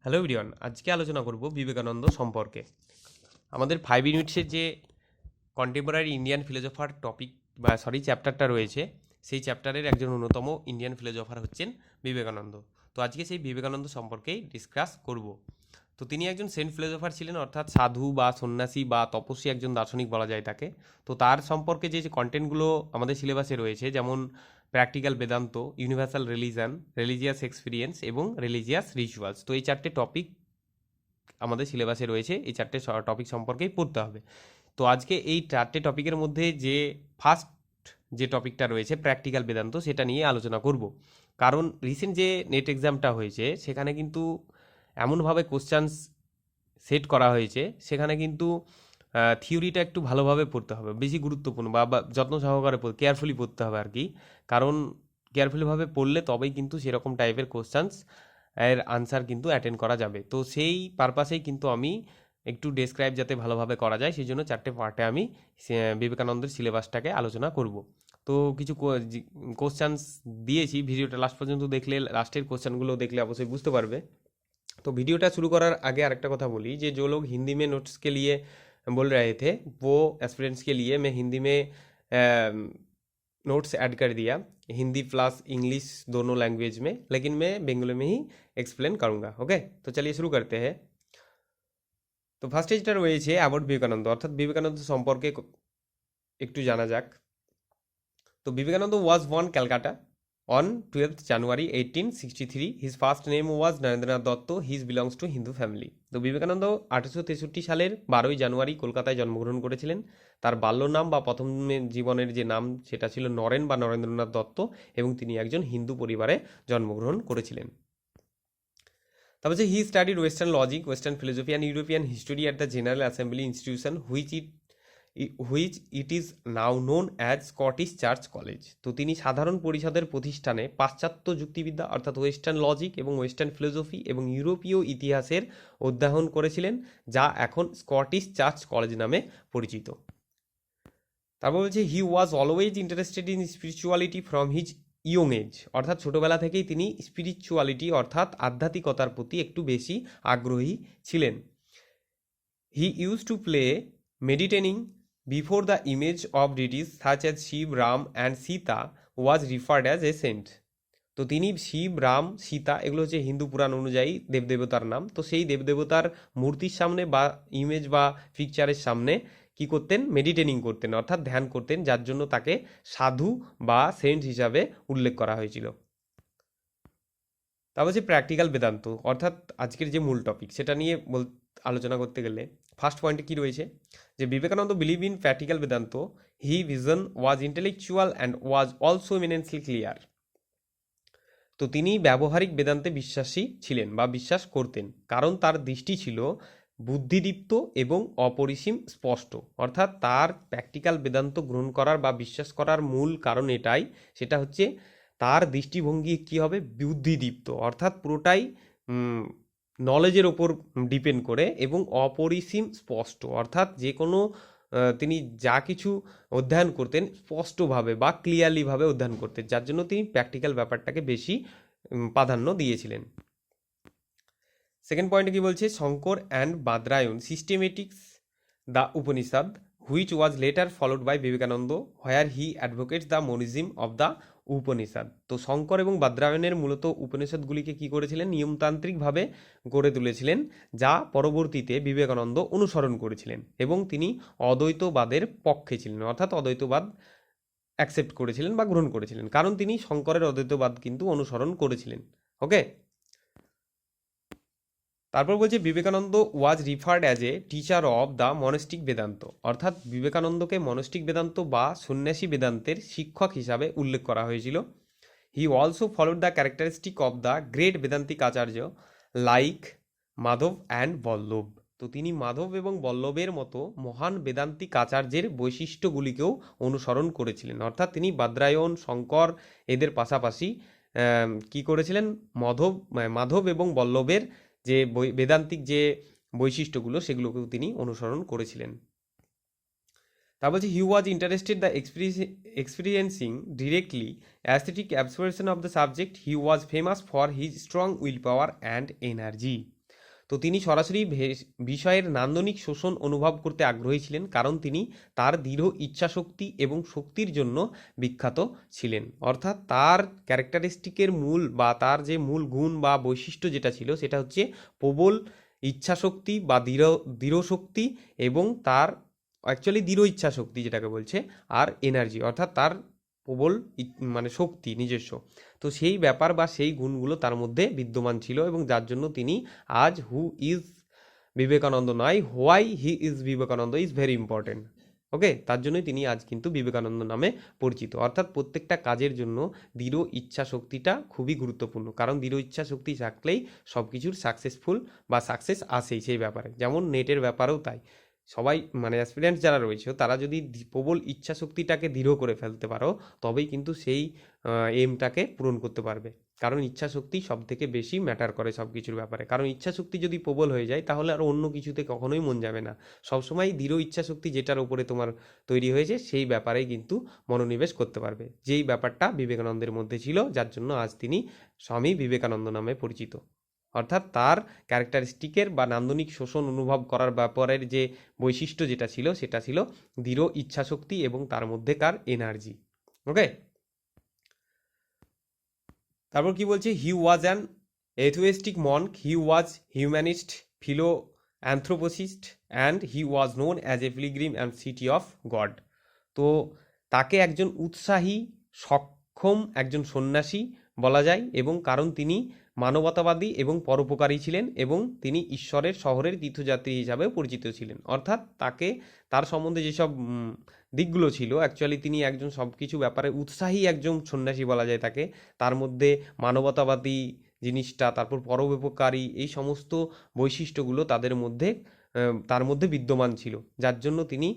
Hello everyone, আজকে আলোচনা করব বিবেকানন্দ সম্পর্কে। আমাদের 5 ইউনিটসের যে কন্টেম্পোরারি ইন্ডিয়ান ফিলোজফার টপিক চ্যাপ্টারটা রয়েছে, সেই চ্যাপ্টারের একজন অন্যতম ইন্ডিয়ান ফিলোজফার হচ্ছেন বিবেকানন্দ। তো আজকে সেই বিবেকানন্দ সম্পর্কেই ডিসকাস করব। তো তিনি একজন সেন্ট ফিলোজফার ছিলেন, অর্থাৎ সাধু বা সন্ন্যাসী বা তপস্বী একজন দার্শনিক বলা যায় তাকে। তো তার সম্পর্কে যে কন্টেন্টগুলো আমাদের সিলেবাসে রয়েছে, যেমন practical Vedanta, universal religion, religious experience এবং রিলিজিয়াস রিচুয়ালস, তো এই চারটে টপিক আমাদের সিলেবাসে রয়েছে। এই চারটে টপিক সম্পর্কেই পড়তে হবে। তো আজকে এই চারটে টপিকের মধ্যে যে ফার্স্ট যে টপিকটা রয়েছে প্র্যাকটিক্যাল বেদান্ত, সেটা নিয়ে আলোচনা করব। কারণ রিসেন্ট যে নেট এক্সামটা হয়েছে সেখানে কিন্তু এমনভাবে কোশ্চানস সেট করা হয়েছে, সেখানে কিন্তু থিওরিটা একটু ভালোভাবে পড়তে হবে, বেশি গুরুত্বপূর্ণ বা যত্ন সহকারে কেয়ারফুলি পড়তে হবে আর কি। কারণ কেয়ারফুলিভাবে পড়লে তবেই কিন্তু সেরকম টাইপের কোশ্চানস এর আনসার কিন্তু অ্যাটেন্ড করা যাবে। তো সেই পারপাসেই কিন্তু আমি একটু ডেসক্রাইব যাতে ভালোভাবে করা যায়, সেই জন্য চারটে পার্টে আমি বিবেকানন্দের সিলেবাসটাকে আলোচনা করব। তো কিছু কোশ্চানস দিয়েছি, ভিডিওটা লাস্ট পর্যন্ত দেখলে, লাস্টের কোশ্চানগুলো দেখলে অবশ্যই বুঝতে পারবে। तो वीडियोটা शुरू करार आगे आरेकटा कथा बोली, जे जो लोग हिंदी में नोट्स के लिए बोल रहे थे, वो एस्पिरेंट्स के लिए मैं हिंदी में नोट्स ऐड कर दिया, हिंदी प्लस इंग्लिश दोनों लैंग्वेज में, लेकिन मैं बेंगली में ही एक्सप्लेन करूँगा। ओके, तो चलिए शुरू करते हैं। तो फार्स्ट যেটা রয়েছে অ্যাবাউট বিবেকানন্দ, অর্থাৎ বিবেকানন্দ সম্পর্কে একটু জানা যাক। তো Vivekananda was born Calcutta on 12th January 1863. His first name was Narendranath Dutta. He belongs to Hindu family. তো বিবেকানন্দ 1863 সালের 12ই জানুয়ারি কলকাতায় জন্মগ্রহণ করেছিলেন। তার বাল্য নাম বা প্রথম জীবনের যে নাম সেটা ছিল নরেন বা নরেন্দ্রনাথ দত্ত, এবং তিনি একজন হিন্দু পরিবারে জন্মগ্রহণ করেছিলেন। তারপর যে হি studied western logic, western philosophy and European history at the general assembly institution which it is now known as Scottish church college. তো তিনি সাধারণ পরিষদের প্রতিষ্ঠানে পাশ্চাত্য যুক্তিবিদ্যা অর্থাৎ ওয়েস্টার্ন লজিক এবং ওয়েস্টার্ন ফিলোসফি এবং ইউরোপীয় ইতিহাসের অধ্যয়ন করেছিলেন, যা এখন স্কটিশ চার্চ কলেজ নামে পরিচিত। তারপর বলছে he was always interested in spirituality from his young age, অর্থাৎ ছোটোবেলা থেকেই তিনি স্পিরিচুয়ালিটি অর্থাৎ আধ্যাত্মিকতার প্রতি একটু বেশি আগ্রহী ছিলেন। হি use to play meditating before the image of deities such as Shiv, Ram and Sita was referred as a saint. তো তিনি শিব, রাম, সীতা এগুলো হচ্ছে হিন্দু পুরাণ অনুযায়ী দেবদেবতার নাম। তো সেই দেবদেবতার মূর্তির সামনে বা ইমেজ বা পিকচারের সামনে কি করতেন? মেডিটেটিং করতেন, অর্থাৎ ধ্যান করতেন, যার জন্য তাকে সাধু বা সেন্ট হিসাবে উল্লেখ করা হয়েছিল। তারপর হচ্ছে প্র্যাকটিক্যাল বেদান্ত, অর্থাৎ আজকের যে মূল টপিক সেটা নিয়ে আলোচনা করতে গেলে ফার্স্ট পয়েন্টে কি রয়েছে, যে Vivekananda believe in practical Vedanta, he vision was intellectual and was also eminently clear. তো তিনি ব্যবহারিক বেদান্তে বিশ্বাসী ছিলেন বা বিশ্বাস করতেন, কারণ তার দৃষ্টি ছিল বুদ্ধিদীপ্ত এবং অপরিসীম স্পষ্ট। অর্থাৎ তার প্র্যাকটিক্যাল বেদান্ত গ্রহণ করার বা বিশ্বাস করার মূল কারণ এটাই, সেটা হচ্ছে তার দৃষ্টিভঙ্গি কী হবে? বুদ্ধিদীপ্ত, অর্থাৎ পুরোটাই নলেজের ওপর ডিপেন্ড করে, এবং অপরিসীম স্পষ্ট, অর্থাৎ যে কোনো তিনি যা কিছু অধ্যয়ন করতেন স্পষ্টভাবে বা ক্লিয়ারলিভাবে অধ্যয়ন করতেন, যার জন্য তিনি প্র্যাকটিক্যাল ব্যাপারটাকে বেশি প্রাধান্য দিয়েছিলেন। সেকেন্ড পয়েন্টে কি বলছে, Shankar and Badarayana systematics the Upanishad which was later followed by Vivekananda where he advocates the monism of the Upanishad. তো শঙ্কর এবং বাদরায়ণের মূলত উপনিষদগুলিকে কি করেছিলেন? নিয়মতান্ত্রিকভাবে গড়ে তুলেছিলেন, যা পরবর্তীতে বিবেকানন্দ অনুসরণ করেছিলেন, এবং তিনি অদ্বৈতবাদের পক্ষে ছিলেন, অর্থাৎ অদ্বৈতবাদ অ্যাকসেপ্ট করেছিলেন বা গ্রহণ করেছিলেন, কারণ তিনি শঙ্করের অদ্বৈতবাদ কিন্তু অনুসরণ করেছিলেন। ওকে, তারপর বলছে Vivekananda was referred as a teacher of the monastic Vedanta, অর্থাৎ বিবেকানন্দকে মনস্টিক বেদান্ত বা সন্ন্যাসী বেদান্তের শিক্ষক হিসাবে উল্লেখ করা হয়েছিল। He also followed the characteristic of the great Vedantic acharya like Madhava and Vallabha. তো তিনি মাধব এবং বল্লভের মতো মহান বেদান্তিক আচার্যের বৈশিষ্ট্যগুলিকেও অনুসরণ করেছিলেন, অর্থাৎ তিনি বাদরায়ণ, শঙ্কর এদের পাশাপাশি কি করেছিলেন? মাধব এবং বল্লভের যে বেদান্তিক যে বৈশিষ্ট্যগুলো সেগুলোকেও তিনি অনুসরণ করেছিলেন। তারপর যে he was interested the experiencing directly aesthetic absorption of the subject. He was famous for his strong will power and energy. তো তিনি সরাসরি বিষয়ের নান্দনিক শোষণ অনুভব করতে আগ্রহী ছিলেন, কারণ তিনি তার দৃঢ় ইচ্ছাশক্তি এবং শক্তির জন্য বিখ্যাত ছিলেন। অর্থাৎ তার ক্যারেক্টারিস্টিকের মূল বা তার যে মূল গুণ বা বৈশিষ্ট্য যেটা ছিল সেটা হচ্ছে প্রবল ইচ্ছাশক্তি বা দৃঢ় শক্তি, এবং তার অ্যাকচুয়ালি দৃঢ় ইচ্ছাশক্তি যেটাকে বলছে, আর এনার্জি অর্থাৎ তার প্রবল মানে শক্তি নিজস্ব। তো সেই ব্যাপার বা সেই গুণগুলো তার মধ্যে বিদ্যমান ছিল, এবং যার জন্য তিনি আজ হু ইজ বিবেকানন্দ নয়, why he is Vivekananda is very important. Okay, তার জন্যই তিনি আজ কিন্তু বিবেকানন্দ নামে পরিচিত। অর্থাৎ প্রত্যেকটা কাজের জন্য দৃঢ় ইচ্ছা শক্তিটা খুবই গুরুত্বপূর্ণ, কারণ দৃঢ় ইচ্ছা শক্তি থাকলেই সব কিছুর সাকসেসফুল বা সাকসেস আসেই সেই ব্যাপারে। যেমন নেটের ব্যাপারেও তাই, সবাই মানে অ্যাসপিরেন্টস যারা রয়েছে তারা যদি প্রবল ইচ্ছা শক্তিটাকে দৃঢ় করে ফেলতে পারো, তবেই কিন্তু সেই এমটাকে পূরণ করতে পারবে। কারণ ইচ্ছা শক্তি সব থেকে বেশি ম্যাটার করে সব কিছুর ব্যাপারে। কারণ ইচ্ছা শক্তি যদি প্রবল হয়ে যায় তাহলে আর অন্য কিছুতে কখনোই মন যাবে না। সবসময় দৃঢ় ইচ্ছা শক্তি যেটার উপরে তোমার তৈরি হয়েছে সেই ব্যাপারেই কিন্তু মনোনিবেশ করতে পারবে, যেই ব্যাপারটা বিবেকানন্দের মধ্যে ছিল, যার জন্য আজ তিনি স্বামী বিবেকানন্দ নামে পরিচিত। অর্থাৎ তার ক্যারেক্টারিস্টিকের বা নান্দনিক শোষণ অনুভব করার ব্যাপারের যে বৈশিষ্ট্য যেটা ছিল সেটা ছিল দৃঢ় ইচ্ছাশক্তি এবং তার মধ্যেকার এনার্জি। ওকে, তারপর কি বলছে, he was an enthusiastic monk, he was humanist, philanthropist, and he was known as a pilgrim and city of God. তো তাকে একজন উৎসাহী সক্ষম একজন সন্ন্যাসী বলা যায়, এবং কারণ তিনি মানবতাবাদী এবং পরোপকারী ছিলেন, এবং তিনি ঈশ্বরের শহরের তীর্থযাত্রী হিসাবেও পরিচিত ছিলেন। অর্থাৎ তাকে তার সম্বন্ধে যেসব দিকগুলো ছিল, অ্যাকচুয়ালি তিনি একজন সব কিছু ব্যাপারে উৎসাহী একজন সন্ন্যাসী বলা যায় তাকে। তার মধ্যে মানবতাবাদী জিনিসটা, তারপর পরোপকারী, এই সমস্ত বৈশিষ্ট্যগুলো তার মধ্যে বিদ্যমান ছিল, যার জন্য তিনি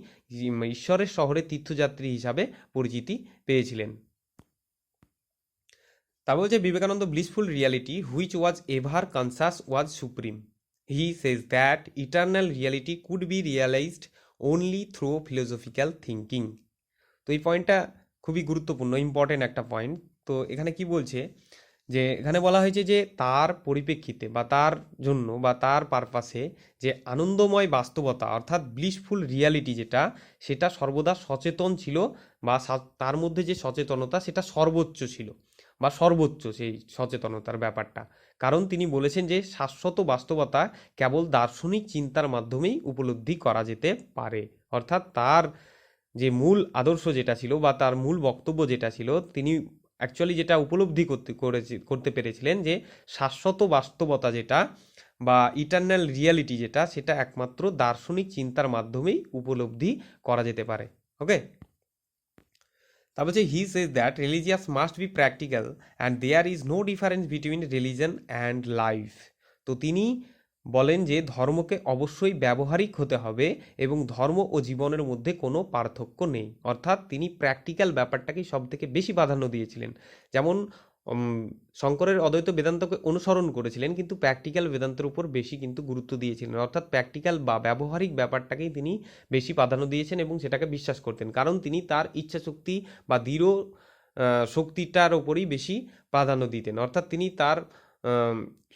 ঈশ্বরের শহরে তীর্থযাত্রী হিসাবে পরিচিতি পেয়েছিলেন। তারপর হচ্ছে Vivekananda blissful reality which was ever conscious was supreme. He says that eternal reality could be realised only through philosophical thinking. তো এই পয়েন্টটা খুবই গুরুত্বপূর্ণ, ইম্পর্টেন্ট একটা পয়েন্ট। তো এখানে কি বলছে, যে এখানে বলা হয়েছে যে তার পরিপ্রেক্ষিতে বা তার জন্য বা তার পারপাসে যে আনন্দময় বাস্তবতা অর্থাৎ ব্লিসফুল রিয়ালিটি যেটা, সেটা সর্বদা সচেতন ছিল, বা তার মধ্যে যে সচেতনতা সেটা সর্বোচ্চ ছিল বা সর্বোচ্চ সেই সচেতনতার ব্যাপারটা। কারণ তিনি বলেছেন যে শাশ্বত বাস্তবতা কেবল দার্শনিক চিন্তার মাধ্যমেই উপলব্ধি করা যেতে পারে। অর্থাৎ তার যে মূল আদর্শ যেটা ছিল বা তার মূল বক্তব্য যেটা ছিল, তিনি অ্যাকচুয়ালি যেটা উপলব্ধি করতে পেরেছিলেন যে শাশ্বত বাস্তবতা যেটা বা ইটার্নাল রিয়ালিটি যেটা, সেটা একমাত্র দার্শনিক চিন্তার মাধ্যমেই উপলব্ধি করা যেতে পারে। ওকে, তারপর হচ্ছে he says that religious must be practical and there is no difference between religion and life. তো তিনি বলেন যে ধর্মকে অবশ্যই ব্যবহারিক হতে হবে এবং ধর্ম ও জীবনের মধ্যে কোনো পার্থক্য নেই। অর্থাৎ তিনি প্র্যাকটিক্যাল ব্যাপারটাকেই সব থেকে বেশি প্রাধান্য দিয়েছিলেন। যেমন শঙ্করের অদ্বৈত বেদান্তকে অনুসরণ করেছিলেন, কিন্তু প্র্যাকটিক্যাল বেদান্তের উপর বেশি কিন্তু গুরুত্ব দিয়েছিলেন। অর্থাৎ প্র্যাকটিক্যাল বা ব্যবহারিক ব্যাপারটাকেই তিনি বেশি প্রাধান্য দিয়েছেন এবং সেটাকে বিশ্বাস করতেন, কারণ তিনি তার ইচ্ছা শক্তি বা দৃঢ় শক্তিটার ওপরই বেশি প্রাধান্য দিতেন। অর্থাৎ তিনি তার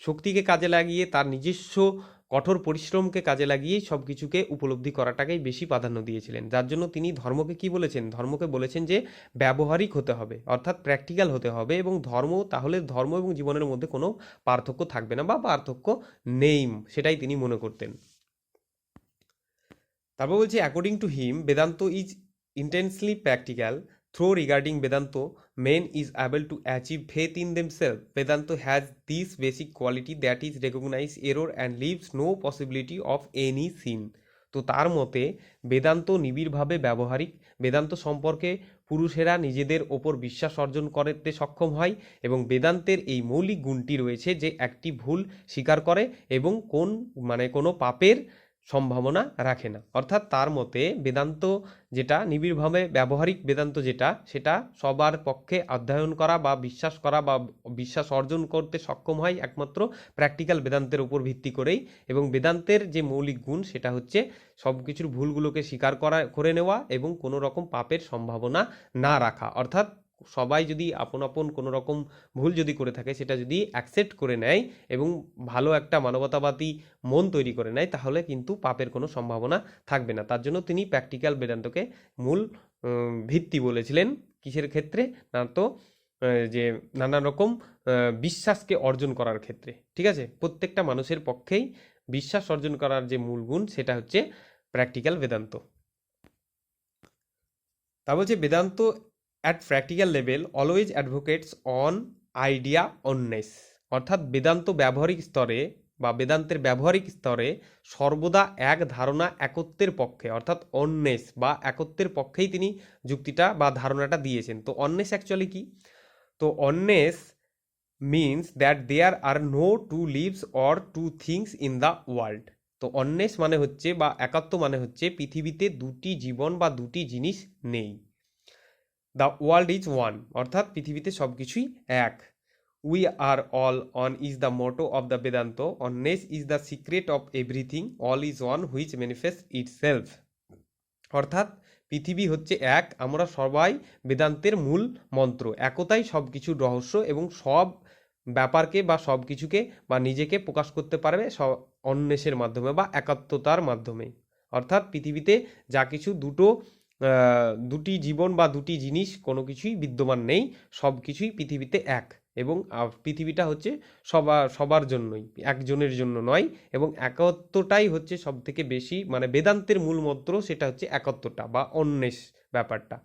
শক্তিকে কাজে লাগিয়ে, তার নিজস্ব কঠোর পরিশ্রমকে কাজে লাগিয়ে সব কিছুকে উপলব্ধি করাটাকেই বেশি প্রাধান্য দিয়েছিলেন। যার জন্য তিনি ধর্মকে কি বলেছেন, ধর্মকে বলেছেন যে ব্যবহারিক হতে হবে, অর্থাৎ প্র্যাকটিক্যাল হতে হবে, এবং তাহলে ধর্ম এবং জীবনের মধ্যে কোনো পার্থক্য থাকবে না বা পার্থক্য নেই, সেটাই তিনি মনে করতেন। তারপর বলছে according to him Vedanta is intensely practical. Through regarding Vedanta, man is able to achieve faith in themselves. Vedanta has this basic quality that is recognize error and leaves no possibility of any sin. তো তার মতে বেদান্ত নিবিড়ভাবে ব্যবহারিক। বেদান্ত সম্পর্কে পুরুষেরা নিজেদের ওপর বিশ্বাস অর্জন করতে সক্ষম হয়, এবং বেদান্তের এই মৌলিক গুণটি রয়েছে যে একটি ভুল স্বীকার করে এবং কোনো পাপের সম্ভাবনা রাখে না। অর্থাৎ তার মতে বেদান্ত যেটা নিবিড়ভাবে ব্যবহারিক বেদান্ত যেটা, সেটা সবার পক্ষে অধ্যয়ন করা বা বিশ্বাস করা বা বিশ্বাস অর্জন করতে সক্ষম হয় একমাত্র প্র্যাকটিক্যাল বেদান্তের উপর ভিত্তি করেই। এবং বেদান্তের যে মৌলিক গুণ সেটা হচ্ছে সব কিছুর ভুলগুলোকে স্বীকার করে নেওয়া এবং কোনো রকম পাপের সম্ভাবনা না রাখা। অর্থাৎ সবাই যদি আপন আপন কোনো রকম ভুল যদি করে থাকে সেটা যদি অ্যাকসেপ্ট করে নেয় এবং ভালো একটা মানবতাবাদী মন তৈরি করে নেয়, তাহলে কিন্তু পাপের কোনো সম্ভাবনা থাকবে না। তার জন্য তিনি প্র্যাকটিক্যাল বেদান্তকে মূল ভিত্তি বলেছিলেন। কিসের ক্ষেত্রে? না তো যে নানা রকম বিশ্বাসকে অর্জন করার ক্ষেত্রে। ঠিক আছে, প্রত্যেকটা মানুষের পক্ষেই বিশ্বাস অর্জন করার যে মূল গুণ সেটা হচ্ছে প্র্যাকটিক্যাল বেদান্ত। তা বলছে Vedanta at practical level always advocates on idea oneness, অর্থাৎ বেদান্ত ব্যবহারিক স্তরে বা বেদান্তের ব্যবহারিক স্তরে সর্বদা এক ধারণা একত্বের পক্ষে, অর্থাৎ অন্নেস বা একত্বের পক্ষেই তিনি যুক্তিটা বা ধারণাটা দিয়েছেন। তো অন্নেস অ্যাকচুয়ালি কি? তো oneness means that there are no two lives or two things in the world. তো অন্নেস মানে হচ্ছে বা একাত্ম মানে হচ্ছে পৃথিবীতে দুটি জীবন বা দুটি জিনিস নেই। দ্য ওয়ার্ল্ড ইজ ওয়ান, অর্থাৎ পৃথিবীতে সব কিছুই এক। We are all one is the motto of the Vedanta. Oneness is the secret of everything, all is one which manifest itself. অর্থাৎ পৃথিবী হচ্ছে এক, আমরা সবাই বেদান্তের মূল মন্ত্র। একতাই সব কিছুর রহস্য এবং সব ব্যাপারকে বা সব কিছুকে বা নিজেকে প্রকাশ করতে পারবে অন্বেষের মাধ্যমে বা একাত্মতার মাধ্যমে। অর্থাৎ পৃথিবীতে যা কিছু দুটি জীবন বা দুটি জিনিস কোনো কিছুই বিদ্যমান নেই, সব কিছুই পৃথিবীতে এক। এবং পৃথিবীটা হচ্ছে সবার জন্যই, একজনের জন্য নয়। এবং একত্বটাই হচ্ছে সব থেকে বেশি, মানে বেদান্তের মূল মন্ত্র সেটা হচ্ছে একত্বটা বা অন্বেষ ব্যাপারটা।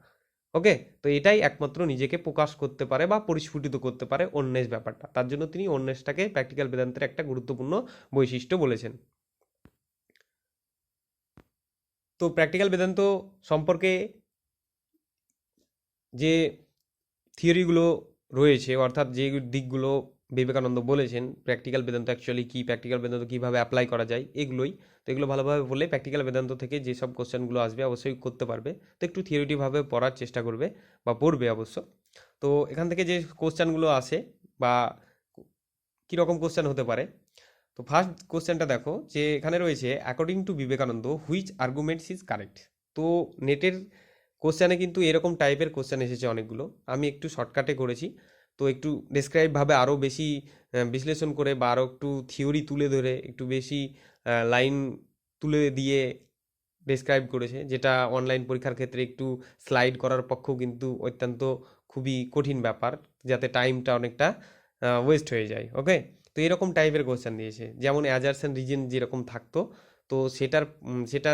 ওকে, তো এটাই একমাত্র নিজেকে প্রকাশ করতে পারে বা পরিস্ফুটিত করতে পারে অন্বেষ ব্যাপারটা। তার জন্য তিনি অন্বেষটাকে প্র্যাকটিক্যাল বেদান্তের একটা গুরুত্বপূর্ণ বৈশিষ্ট্য বলেছেন। তো প্র্যাকটিক্যাল বেদান্ত সম্পর্কে যে থিওরিগুলো রয়েছে, অর্থাৎ যে দিকগুলো বিবেকানন্দ বলেছেন, প্র্যাকটিক্যাল বেদান্ত অ্যাকচুয়ালি কী, প্র্যাকটিক্যাল বেদান্ত কীভাবে অ্যাপ্লাই করা যায়, এগুলোই। তো এগুলো ভালোভাবে বললে প্র্যাকটিক্যাল বেদান্ত থেকে যেসব কোশ্চেনগুলো আসবে অবশ্যই করতে পারবে। তো একটু থিওরিটিভাবে পড়ার চেষ্টা করবে বা পড়বে অবশ্য। তো এখান থেকে যে কোশ্চেনগুলো আসে বা কীরকম কোশ্চেন হতে পারে, তো ফার্স্ট কোশ্চেনটা দেখো যে এখানে রয়েছে according to Vivekananda which arguments is correct. তো নেটের কোশ্চেনে কিন্তু এরকম টাইপের কোশ্চেন এসেছে অনেকগুলো, আমি একটু শর্টকাটে করেছি। তো একটু ডেসক্রাইবভাবে আরও বেশি বিশ্লেষণ করে বা আরও একটু থিওরি তুলে ধরে একটু বেশি লাইন তুলে দিয়ে ডেসক্রাইব করেছে, যেটা অনলাইন পরীক্ষার ক্ষেত্রে একটু স্লাইড করার পক্ষেও কিন্তু অত্যন্ত খুবই কঠিন ব্যাপার, যাতে টাইমটা অনেকটা ওয়েস্ট হয়ে যায়। ওকে, তো এরকম টাইপের কোশ্চেন দিয়েছে, যেমন অ্যাজার্স অ্যান্ড রিজন যেরকম থাকতো, তো সেটা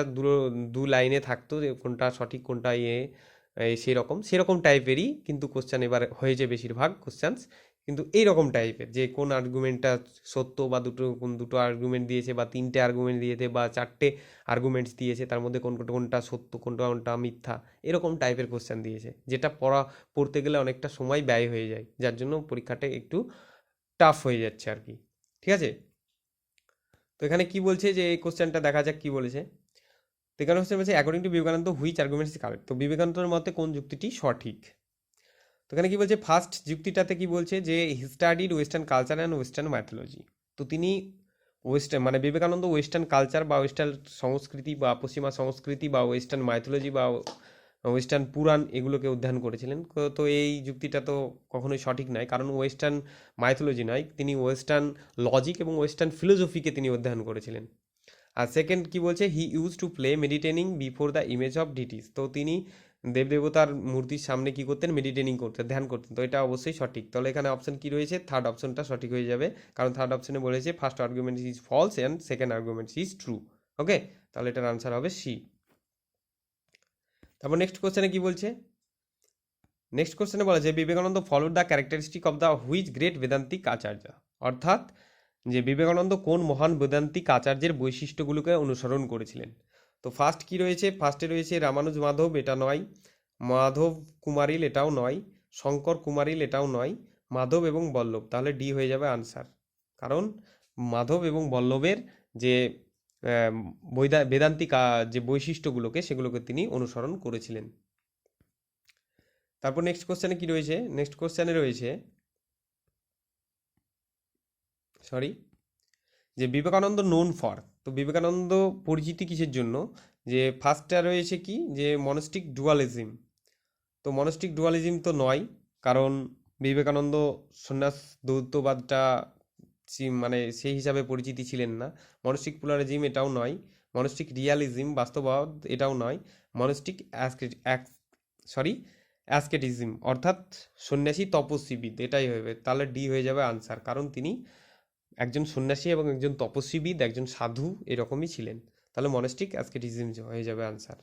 দু লাইনে থাকতো যে কোনটা সঠিক কোনটা সেরকম টাইপেরই কিন্তু কোশ্চেন এবার হয়েছে বেশিরভাগ কোশ্চেন্স। কিন্তু এইরকম টাইপের যে কোন আর্গুমেন্টটা সত্য বা দুটো আর্গুমেন্ট দিয়েছে বা তিনটে আর্গুমেন্ট দিয়েছে বা চারটে আর্গুমেন্টস দিয়েছে, তার মধ্যে কোনটা সত্য কোনটা মিথ্যা, এরকম টাইপের কোশ্চেন দিয়েছে, যেটা পড়তে গেলে অনেকটা সময় ব্যয় হয়ে যায়, যার জন্য পরীক্ষাটা একটু টাফ হয়ে যাচ্ছে আর কি। ঠিক আছে, তো এখানে কি বলছে যে এই কোশ্চেনটা দেখা যাক কি বলেছে। তো এখানে কোশ্চেন বলছে according to Vivekananda which arguments is correct. তো বিবেকানন্দের মতে কোন যুক্তিটি সঠিক। তো এখানে কি বলছে, ফার্স্ট যুক্তিটাতে কি বলছে যে হি studied western culture and western mythology. তো তিনি মানে বিবেকানন্দ ওয়েস্টার্ন কালচার বা ওয়েস্টার্ন সংস্কৃতি বা পশ্চিমা সংস্কৃতি বা ওয়েস্টার্ন মাইথোলজি বা ওয়েস্টার্ন পুরাণ এগুলোকে অধ্যয়ন করেছিলেন। তো এই যুক্তিটা তো কখনোই সঠিক নয়, কারণ ওয়েস্টার্ন মাইথোলজি নয়, তিনি ওয়েস্টার্ন লজিক এবং ওয়েস্টার্ন ফিলোসফিকে তিনি অধ্যয়ন করেছিলেন। আর সেকেন্ড কি বলছে, he use to play meditating before the image of deities. তো তিনি দেবদেবতার মূর্তির সামনে কি করতেন, মেডিটেনিং করতেন, ধ্যান করতেন। তো এটা অবশ্যই সঠিক। তাহলে এখানে অপশন কি রয়েছে, থার্ড অপশনটা সঠিক হয়ে যাবে, কারণ থার্ড অপশনে বলেছে first argument is false and second argument is true. Okay, তাহলে এটার আনসার হবে সি। তারপর নেক্সট কোশ্চেনে কি বলছে, নেক্সট কোশ্চেনে বলা যে Vivekananda followed the characteristic of the which great Vedantic acharya. অর্থাৎ যে বিবেকানন্দ কোন মহান বেদান্তিক আচার্যের বৈশিষ্ট্যগুলোকে অনুসরণ করেছিলেন। তো ফার্স্ট কি রয়েছে, ফার্স্টে রয়েছে রামানুজ মাধব, এটা নয়। মাধব কুমারিল, এটাও নয়। শঙ্কর কুমারিল, এটাও নয়। মাধব এবং বল্লভ, তাহলে ডি হয়ে যাবে আনসার, কারণ মাধব এবং বল্লভের যে বেদান্তিক যে বৈশিষ্ট্যগুলোকে সেগুলোকে তিনি অনুসরণ করেছিলেন। তারপর নেক্সট কোশ্চেনে কি রয়েছে, নেক্সট কোশ্চেনে রয়েছে যে বিবেকানন্দ নোন ফর। তো বিবেকানন্দ পরিচিতি কিসের জন্য, যে ফার্স্টটা রয়েছে কি যে মনস্টিক ডুয়ালিজম। তো মনস্টিক ডুয়ালিজম তো নয়, কারণ বিবেকানন্দ সন্ন্যাস দ্বৈতবাদটা মানে সেই হিসাবে পরিচিতি ছিলেন না। মনস্টিক প্লুরালিজম এটাও নয়, মনস্টিক রিয়ালিজম বাস্তববাদ এটাও নয়, মনস্টিক অ্যাসকেটিজম অর্থাৎ সন্ন্যাসী তপস্বীবিদ, এটাই হবে। তাহলে ডি হয়ে যাবে আনসার, কারণ তিনি একজন সন্ন্যাসী এবং একজন তপস্বীবিদ, একজন সাধু এরকমই ছিলেন। তাহলে মনস্টিক অ্যাসকেটিজম হয়ে যাবে আনসার।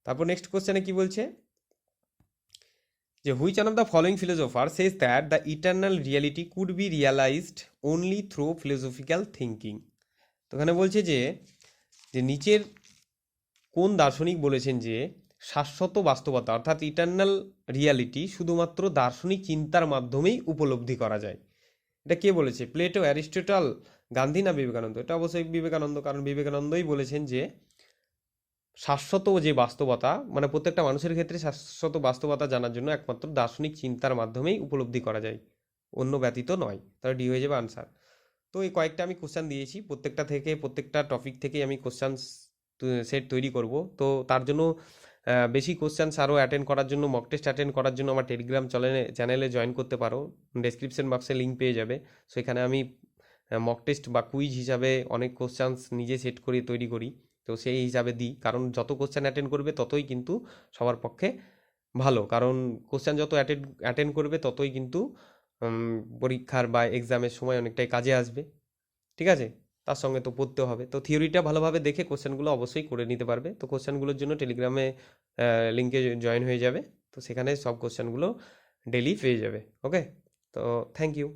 তারপর নেক্সট কোশ্চেনে কি বলছে যে which one of the following philosopher says that the eternal reality could be realised only through philosophical thinking. তো এখানে বলছে যে নিচের কোন দার্শনিক বলেছেন যে শাশ্বত বাস্তবতা অর্থাৎ ইটার্নাল রিয়ালিটি শুধুমাত্র দার্শনিক চিন্তার মাধ্যমেই উপলব্ধি করা যায়। এটা কে বলেছে? প্লেটো, অ্যারিস্টটল, গান্ধী না বিবেকানন্দ? এটা অবশ্যই বিবেকানন্দ, কারণ বিবেকানন্দই বলেছেন যে শাশ্বত যে বাস্তবতা, মানে প্রত্যেকটা মানুষের ক্ষেত্রে শাশ্বত বাস্তবতা জানার জন্য একমাত্র দার্শনিক চিন্তার মাধ্যমেই উপলব্ধি করা যায়, অন্য ব্যতীত নয়। তাহলে ডি হয়ে যাবে আনসার। তো এই কয়েকটা আমি কোশ্চেন দিয়েছি, প্রত্যেকটা টপিক থেকে আমি কোশ্চেন সেট তৈরি করব। তো তার জন্য বেশি কোশ্চেন্স আরও অ্যাটেন্ড করার জন্য, মক টেস্ট অ্যাটেন্ড করার জন্য আমার টেলিগ্রাম চ্যানেলে জয়েন করতে পারো। ডেসক্রিপশন বক্সে লিঙ্ক পেয়ে যাবে। সেখানে আমি মক টেস্ট বা কুইজ হিসাবে অনেক কোশ্চেন্স নিজে সেট করে তৈরি করি, তো সেই হিসাবে দিই। কারণ যত কোশ্চেন অ্যাটেন্ড করবে ততই কিন্তু সবার পক্ষে ভালো, কারণ কোশ্চেন যত অ্যাটেন্ড করবে ততই কিন্তু পরীক্ষার বা এক্সামের সময় অনেকটাই কাজে আসবে। ঠিক আছে, তার সঙ্গে তো পড়তে হবে। তো থিওরিটা ভালোভাবে দেখে কোশ্চেনগুলো অবশ্যই করে নিতে পারবে। তো কোশ্চেনগুলোর জন্য টেলিগ্রামে লিঙ্কে জয়েন হয়ে যাবে, তো সেখানে সব কোশ্চেনগুলো ডেলি পেয়ে যাবে। ওকে, তো থ্যাংক ইউ।